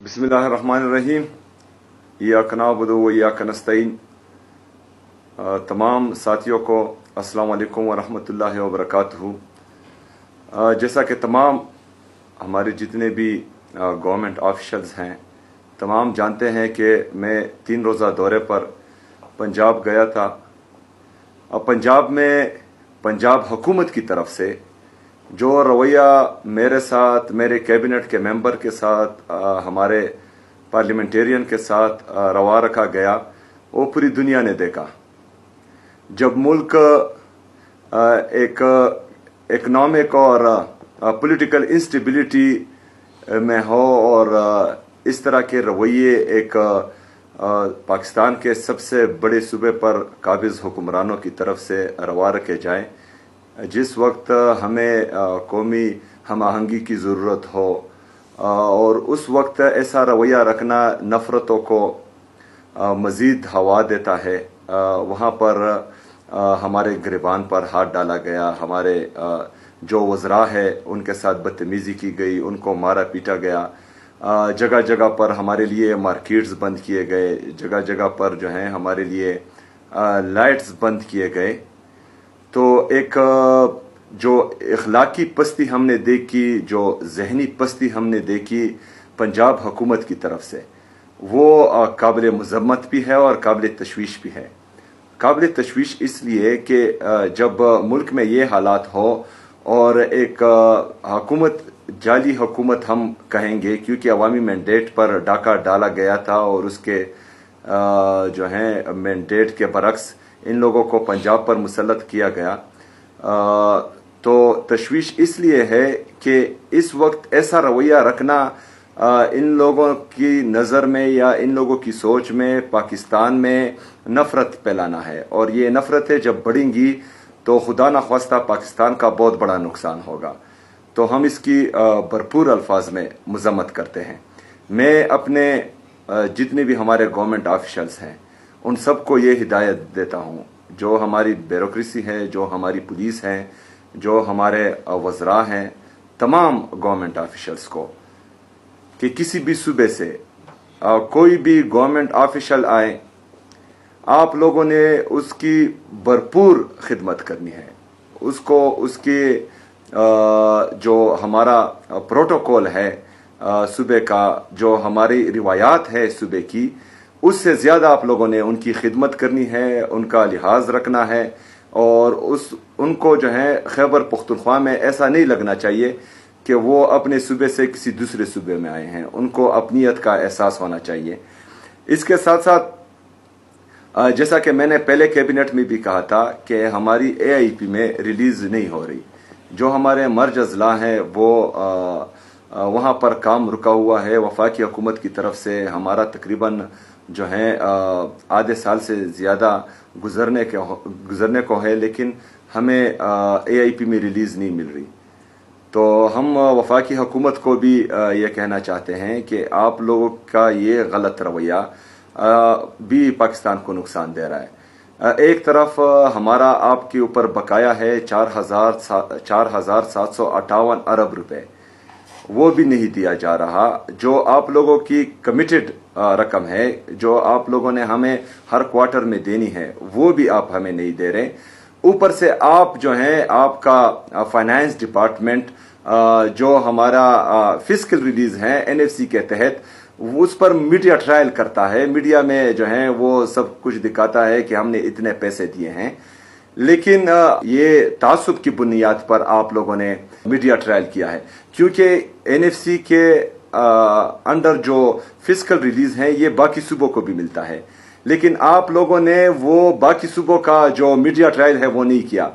बिस्मिल्लाहिर्रहमानिर्रहीम। इय्याक नअबुदु व इय्याक नस्तईन। तमाम साथियों को अस्सलाम वालेकुम व रहमतुल्लाहि व बरकातुहू। जैसा कि तमाम हमारे जितने भी गवर्नमेंट ऑफिशियल्स हैं तमाम जानते हैं कि मैं 3 रोज़ा दौरे पर पंजाब गया था। अब पंजाब में पंजाब हुकूमत की तरफ से जो रवैया मेरे साथ, मेरे कैबिनेट के मेंबर के साथ, हमारे पार्लियामेंटेरियन के साथ रवा रखा गया वो पूरी दुनिया ने देखा। जब मुल्क एक इकोनॉमिक और पॉलिटिकल इंस्टेबिलिटी में हो और इस तरह के रवैये एक पाकिस्तान के सबसे बड़े सूबे पर काबिज हुक्मरानों की तरफ से रवा रखे जाएं, जिस वक्त हमें कौमी हम आहंगी की ज़रूरत हो और उस वक्त ऐसा रवैया रखना नफ़रतों को मज़ीद हवा देता है, वहाँ पर हमारे गिरबान पर हाथ डाला गया, हमारे जो वज़रा है उनके साथ बदतमीज़ी की गई, उनको मारा पीटा गया, जगह जगह पर हमारे लिए मार्केट्स बंद किए गए, जगह जगह पर जो है हमारे लिए लाइट्स बंद किए गए। तो एक जो इखलाकी पस्ती हमने देखी, जो जहनी पस्ती हमने देखी पंजाब हुकूमत की तरफ से, वो काबिल मज़म्मत भी है और काबिल तशवीश भी है। काबिल तशवीश इसलिए कि जब मुल्क में ये हालात हो और एक हुकूमत, जाली हुकूमत हम कहेंगे क्योंकि अवामी मैंडेट पर डाका डाला गया था और उसके जो है मैंडेट के बरक्स इन लोगों को पंजाब पर मुसल्लत किया गया। तो तशवीश इसलिए है कि इस वक्त ऐसा रवैया रखना इन लोगों की नज़र में या इन लोगों की सोच में पाकिस्तान में नफ़रत फैलाना है, और ये नफ़रतें जब बढ़ेंगी तो खुदा न ख्वास्ता पाकिस्तान का बहुत बड़ा नुकसान होगा। तो हम इसकी भरपूर अल्फाज में मज़म्मत करते हैं। मैं अपने जितने भी हमारे गवर्नमेंट ऑफिशियल्स हैं उन सबको ये हिदायत देता हूँ, जो हमारी ब्यूरोक्रेसी है, जो हमारी पुलिस है, जो हमारे वज़रा हैं, तमाम गवर्नमेंट ऑफिशियल्स को, कि किसी भी सूबे से कोई भी गवर्नमेंट ऑफिशियल आए, आप लोगों ने उसकी भरपूर खिदमत करनी है। उसको उसके जो हमारा प्रोटोकॉल है सूबे का, जो हमारी रिवायात है सूबे की, उससे ज़्यादा आप लोगों ने उनकी खिदमत करनी है, उनका लिहाज रखना है। और उनको जो है खैबर पख्तूनख्वा में ऐसा नहीं लगना चाहिए कि वो अपने सूबे से किसी दूसरे सूबे में आए हैं, उनको अपनीयत का एहसास होना चाहिए। इसके साथ साथ जैसा कि मैंने पहले कैबिनेट में भी कहा था कि हमारी AIP में रिलीज़ नहीं हो रही, जो हमारे मर्ज अजला हैं वो वहाँ पर काम रुका हुआ है। वफाकी हुकूमत की तरफ से हमारा तकरीबन जो है आधे साल से ज़्यादा गुजरने को है, लेकिन हमें AIP में रिलीज़ नहीं मिल रही। तो हम वफाकी हुकूमत को भी ये कहना चाहते हैं कि आप लोगों का ये गलत रवैया भी पाकिस्तान को नुकसान दे रहा है। एक तरफ हमारा आपके ऊपर बकाया है 4,758 अरब रुपए, वो भी नहीं दिया जा रहा। जो आप लोगों की कमिटेड रकम है, जो आप लोगों ने हमें हर क्वार्टर में देनी है, वो भी आप हमें नहीं दे रहे। ऊपर से आप जो है आपका फाइनेंस डिपार्टमेंट जो हमारा फिस्कल रिलीज है NFC के तहत, उस पर मीडिया ट्रायल करता है। मीडिया में जो है वो सब कुछ दिखाता है कि हमने इतने पैसे दिए हैं, लेकिन ये तासुब की बुनियाद पर आप लोगों ने मीडिया ट्रायल किया है, क्योंकि NFC के अंडर जो फिस्कल रिलीज है ये बाकी सूबों को भी मिलता है, लेकिन आप लोगों ने वो बाकी सूबों का जो मीडिया ट्रायल है वो नहीं किया।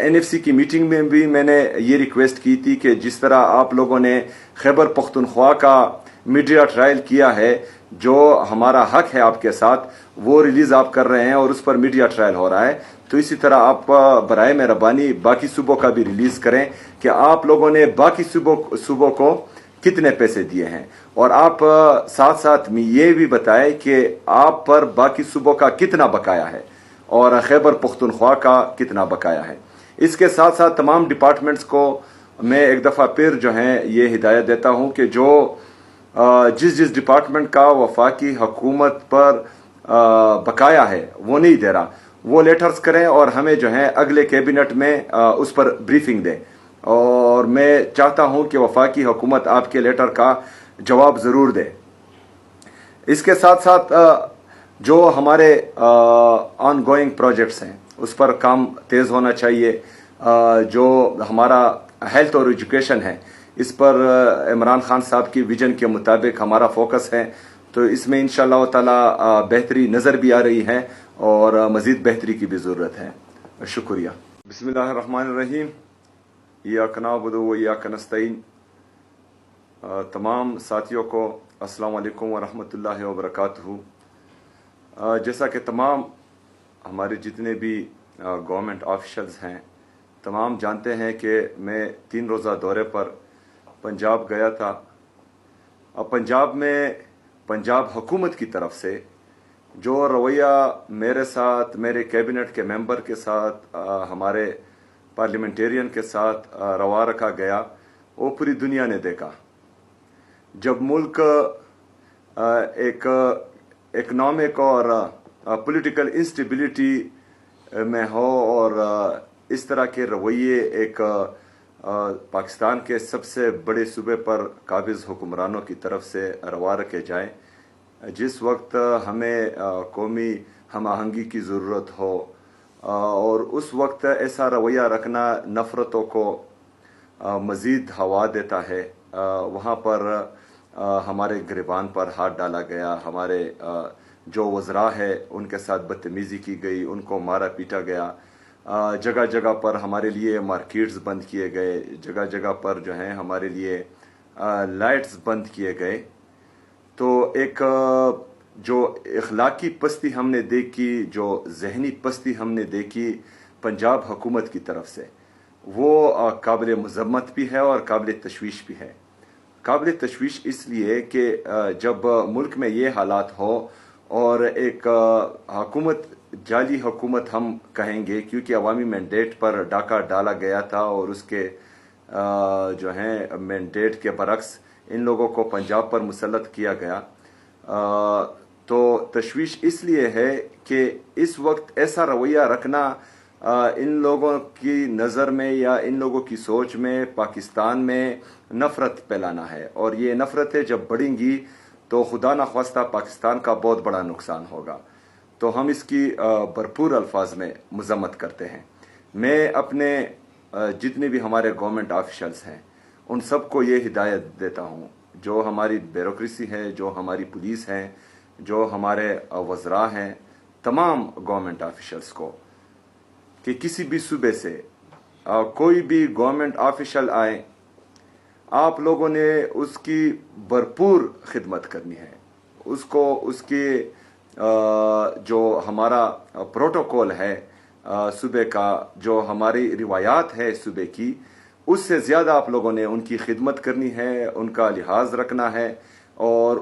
NFC की मीटिंग में भी मैंने ये रिक्वेस्ट की थी कि जिस तरह आप लोगों ने खैबर पख्तूनख्वा का मीडिया ट्रायल किया है, जो हमारा हक है आपके साथ, वो रिलीज आप कर रहे हैं और उस पर मीडिया ट्रायल हो रहा है, तो इसी तरह आप बराए मेहरबानी बाकी सूबों का भी रिलीज करें कि आप लोगों ने बाकी सूबों को कितने पैसे दिए हैं, और आप साथ साथ में ये भी बताएं कि आप पर बाकी सूबों का कितना बकाया है और खैबर पख्तूनख्वा का कितना बकाया है। इसके साथ साथ तमाम डिपार्टमेंट्स को मैं एक दफ़ा फिर जो है ये हिदायत देता हूँ कि जो जिस जिस डिपार्टमेंट का वफाकी हुकूमत पर बकाया है वो नहीं दे रहा, वो लेटर्स करें और हमें जो है अगले कैबिनेट में उस पर ब्रीफिंग दें। और मैं चाहता हूं कि वफाकी हुकूमत आपके लेटर का जवाब ज़रूर दे। इसके साथ साथ जो हमारे ऑन गोइंग प्रोजेक्ट्स हैं उस पर काम तेज़ होना चाहिए। जो हमारा हेल्थ और एजुकेशन है इस पर इमरान खान साहब की विजन के मुताबिक हमारा फोकस है, तो इसमें इंशाअल्लाह ताला बेहतरी नज़र भी आ रही है और मज़ीद बेहतरी की भी ज़रूरत है। शुक्रिया। बिस्मिल्लाहिर्रहमानिर्रहीम। इय्याक नअबुदु व इय्याक नस्तईन। तमाम साथियों को अस्सलाम वालेकुम व रहमतुल्लाहि व बरकातहू। जैसा कि तमाम हमारे जितने भी गवर्नमेंट ऑफिशल्स हैं तमाम जानते हैं कि मैं 3 रोज़ा दौरे पर पंजाब गया था। अब पंजाब में पंजाब हुकूमत की तरफ से जो रवैया मेरे साथ, मेरे कैबिनेट के मेंबर के साथ, हमारे पार्लियामेंटेरियन के साथ रवा रखा गया वो पूरी दुनिया ने देखा। जब मुल्क एक इकोनॉमिक और पॉलिटिकल इंस्टेबिलिटी में हो और इस तरह के रवैये एक पाकिस्तान के सबसे बड़े सूबे पर काबिज हुक्मरानों की तरफ से रवा रखे जाए, जिस वक्त हमें कौमी हम आहंगी की ज़रूरत हो और उस वक्त ऐसा रवैया रखना नफ़रतों को मज़ीद हवा देता है, वहाँ पर हमारे गिरबान पर हाथ डाला गया, हमारे जो वज़रा है उनके साथ बदतमीज़ी की गई, उनको मारा पीटा गया, जगह जगह पर हमारे लिए मार्केट्स बंद किए गए, जगह जगह पर जो है हमारे लिए लाइट्स बंद किए गए। तो एक जो इखलाकी पस्ती हमने देखी, जो जहनी पस्ती हमने देखी पंजाब हुकूमत की तरफ से, वो काबिल मज़म्मत भी है और काबिल तशवीश भी है। काबिल तशवीश इसलिए कि जब मुल्क में ये हालात हो और एक हुकूमत, जाली हुकूमत हम कहेंगे क्योंकि अवामी मैंडेट पर डाका डाला गया था और उसके जो है मैंडेट के बरक्स इन लोगों को पंजाब पर मुसल्लत किया गया। तो तशवीश इसलिए है कि इस वक्त ऐसा रवैया रखना इन लोगों की नज़र में या इन लोगों की सोच में पाकिस्तान में नफ़रत फैलाना है, और ये नफ़रतें जब बढ़ेंगी तो खुदा न ख्वास्ता पाकिस्तान का बहुत बड़ा नुकसान होगा। तो हम इसकी भरपूर अल्फाज में मज़म्मत करते हैं। मैं अपने जितने भी हमारे गवर्नमेंट ऑफिशल्स हैं उन सबको ये हिदायत देता हूँ, जो हमारी ब्यूरोक्रेसी है, जो हमारी पुलिस हैं, जो हमारे वज़रा हैं, तमाम गवर्नमेंट ऑफिशल्स को कि किसी भी सूबे से कोई भी गवर्नमेंट ऑफिशल आए, आप लोगों ने उसकी भरपूर खिदमत करनी है। उसको उसके जो हमारा प्रोटोकॉल है सूबे का, जो हमारी रिवायात है सूबे की, उससे ज़्यादा आप लोगों ने उनकी खिदमत करनी है, उनका लिहाज रखना है। और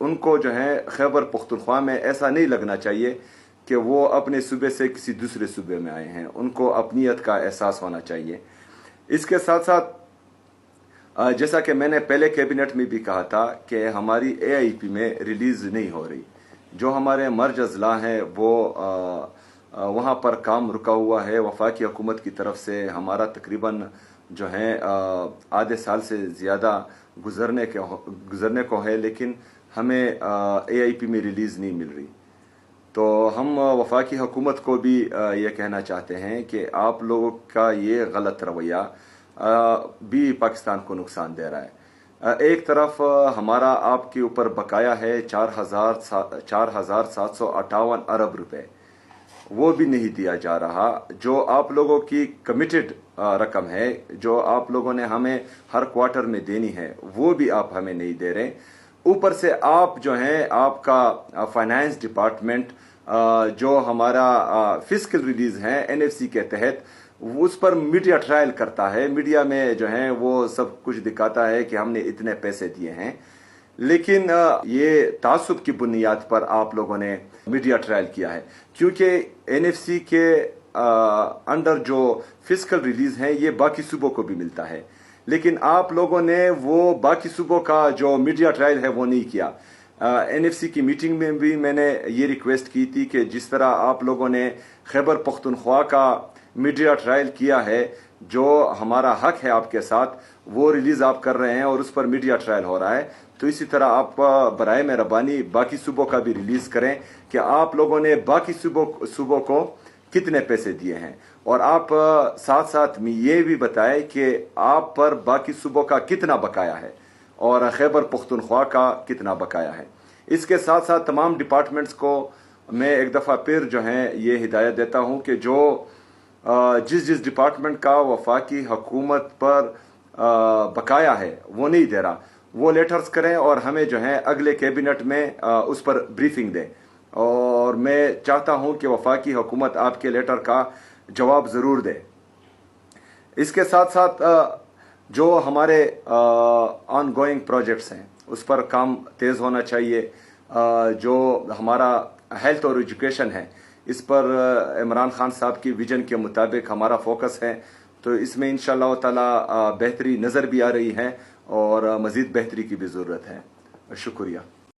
उनको जो है खैबर पख्तूनख्वा में ऐसा नहीं लगना चाहिए कि वो अपने सूबे से किसी दूसरे सूबे में आए हैं, उनको अपनीयत का एहसास होना चाहिए। इसके साथ साथ जैसा कि मैंने पहले कैबिनेट में भी कहा था कि हमारी AIP में रिलीज़ नहीं हो रही, जो हमारे मर्ज अजला हैं वो वहाँ पर काम रुका हुआ है। वफाकी हुकूमत की तरफ से हमारा तकरीबन जो है आधे साल से ज़्यादा गुजरने को है, लेकिन हमें AIP में रिलीज़ नहीं मिल रही। तो हम वफाकी हुकूमत को भी ये कहना चाहते हैं कि आप लोगों का ये गलत रवैया भी पाकिस्तान को नुकसान दे रहा है। एक तरफ हमारा आपके ऊपर बकाया है 4,758 अरब रुपए, वो भी नहीं दिया जा रहा। जो आप लोगों की कमिटेड रकम है, जो आप लोगों ने हमें हर क्वार्टर में देनी है, वो भी आप हमें नहीं दे रहे। ऊपर से आप जो हैं, आपका फाइनेंस डिपार्टमेंट जो हमारा फिस्कल रिलीज है NFC के तहत, उस पर मीडिया ट्रायल करता है। मीडिया में जो है वो सब कुछ दिखाता है कि हमने इतने पैसे दिए हैं, लेकिन ये तासुब की बुनियाद पर आप लोगों ने मीडिया ट्रायल किया है, क्योंकि NFC के अंडर जो फिस्कल रिलीज है ये बाकी सूबों को भी मिलता है। لیکن آپ لوگوں نے وہ باقی صوبوں کا جو میڈیا ٹرائل ہے وہ نہیں کیا. NFC کی میٹنگ میں بھی میں نے یہ ریکویسٹ کی تھی کہ جس طرح آپ لوگوں نے خیبر پختونخوا کا میڈیا ٹرائل کیا ہے، جو ہمارا حق ہے آپ کے ساتھ، وہ ریلیز آپ کر رہے ہیں اور اس پر میڈیا ٹرائل ہو رہا ہے، تو اسی طرح آپ برائے مہربانی باقی صوبوں کا بھی ریلیز کریں کہ آپ لوگوں نے باقی صوبوں کو کتنے پیسے دیے ہیں، اور آپ ساتھ ساتھ یہ بھی بتائیں کہ آپ پر باقی صوبوں کا کتنا بقایا ہے اور خیبر پختونخوا کا کتنا بقایا ہے. اس کے ساتھ ساتھ تمام ڈپارٹمنٹس کو میں ایک دفعہ پھر جو ہے یہ ہدایت دیتا ہوں کہ جو جس ڈپارٹمنٹ کا وفاقی حکومت پر بقایا ہے وہ نہیں دے رہا، وہ لیٹرز کریں اور ہمیں جو ہے اگلے کیبنٹ میں اس پر بریفنگ دیں، اور میں چاہتا ہوں کہ وفاقی حکومت آپ کے لیٹر کا جواب ضرور دے. اس کے ساتھ ساتھ جو ہمارے آن گوئنگ پروجیکٹس ہیں اس پر کام تیز ہونا چاہیے. جو ہمارا ہیلتھ اور ایجوکیشن ہے اس پر عمران خان صاحب کی ویژن کے مطابق ہمارا فوکس ہے، تو اس میں انشاءاللہ تعالی بہتری نظر بھی آ رہی ہے اور مزید بہتری کی بھی ضرورت ہے. شکریہ.